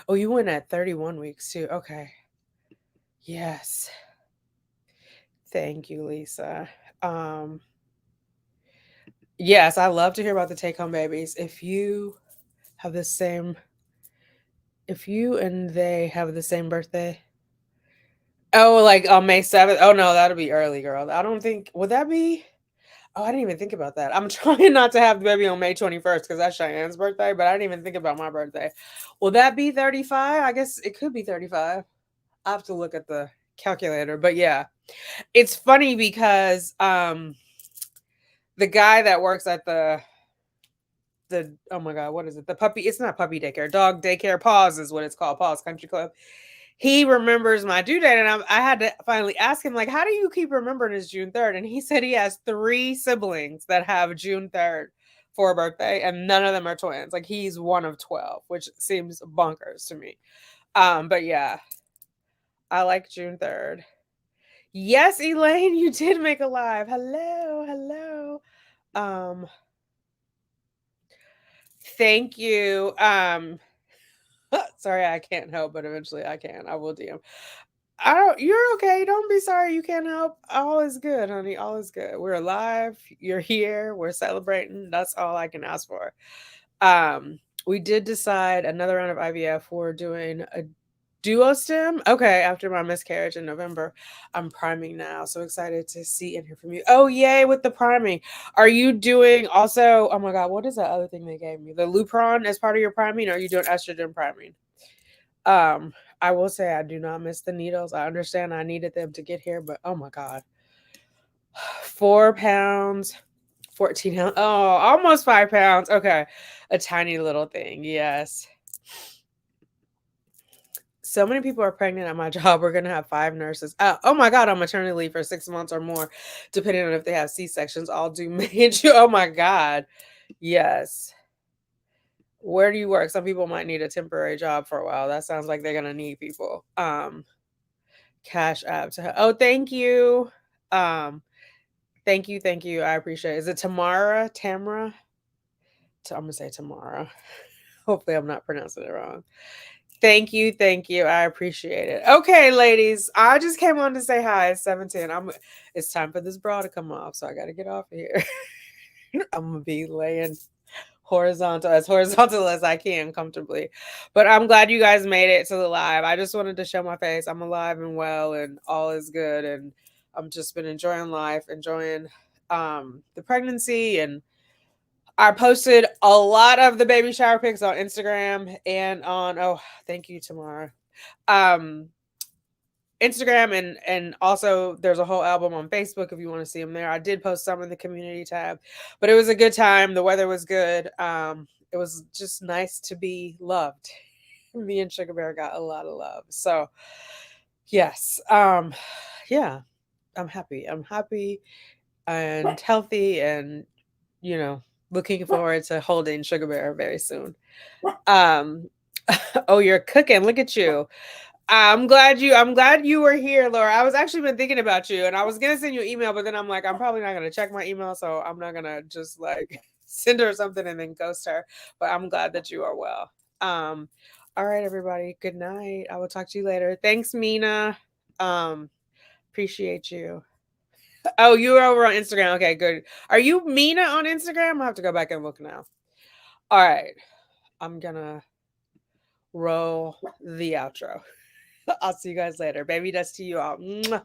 oh, you went at 31 weeks too. Okay. Yes. Thank you, Lisa. Um, yes, I love to hear about the take home babies. Have the same, if you and they have the same birthday. Oh, like on May 7th. Oh, no, that'll be early, girl. I don't think, would that be? Oh, I didn't even think about that. I'm trying not to have the baby on May 21st because that's Cheyenne's birthday, but I didn't even think about my birthday. Will that be 35? I guess it could be 35. I have to look at the calculator, but yeah. It's funny because the guy that works at the oh my god, what is it? The puppy, it's not puppy daycare, dog daycare, Paws is what it's called, Paws Country Club. He remembers my due date, and I had to finally ask him, like, how do you keep remembering his June 3rd? And he said he has 3 siblings that have June 3rd for a birthday, and none of them are twins. Like, he's one of 12, which seems bonkers to me. But yeah, I like June 3rd. Yes, Elaine, you did make a live. Hello, hello. Um, Thank you. Sorry, I can't help, but eventually I can. I will DM. I don't You're okay. Don't be sorry you can't help. All is good, honey. All is good. We're alive. You're here. We're celebrating. That's all I can ask for. We did decide another round of IVF. We're doing a duo stem. Okay, after my miscarriage in November. I'm priming now. So excited to see and hear from you. Oh, yay, with the priming. Are you doing also, oh my God, what is that other thing they gave me? The Lupron as part of your priming? Or are you doing estrogen priming? I will say I do not miss the needles. I understand I needed them to get here, but oh my God. 4 pounds, 14 ounces. Oh, almost 5 pounds. Okay. A tiny little thing. Yes. So many people are pregnant at my job. We're going to have 5 nurses. Oh my God, on maternity leave for 6 months or more, depending on if they have C-sections. All do major. Oh my God. Yes. Where do you work? Some people might need a temporary job for a while. That sounds like they're going to need people. Cash App. Oh, thank you. Um, thank you, thank you. I appreciate it. Is it Tamara? Tamara? I'm gonna say Tamara. Hopefully, I'm not pronouncing it wrong. Thank you, thank you. I appreciate it. Okay, ladies, I just came on to say hi. It's 17. It's time for this bra to come off, so I gotta get off of here. I'm gonna be laying horizontal as I can comfortably. But I'm glad you guys made it to the live. I just wanted to show my face. I'm alive and well and all is good, and I'm just been enjoying life, enjoying the pregnancy, and I posted a lot of the baby shower pics on Instagram and on thank you, Tamara. Um Instagram, and also there's a whole album on Facebook if you want to see them there. I did post some in the community tab, but it was a good time. The weather was good. It was just nice to be loved. Me and Sugar Bear got a lot of love. So yes, yeah, I'm happy. I'm happy and healthy, and you know, looking forward to holding Sugar Bear very soon. Um, oh, you're cooking. Look at you. I'm glad you were here, Laura. I was actually been thinking about you, and I was gonna send you an email, but then I'm like, I'm probably not gonna check my email, so I'm not gonna just like send her something and then ghost her. But I'm glad that you are well. Um, all right, everybody. Good night. I will talk to you later. Thanks, Mina. Um, appreciate you. Oh, you were over on Instagram. Okay, good. Are you Mina on Instagram? I have to go back and look now. All right. I'm gonna roll the outro. I'll see you guys later. Baby dust to you all. Mwah.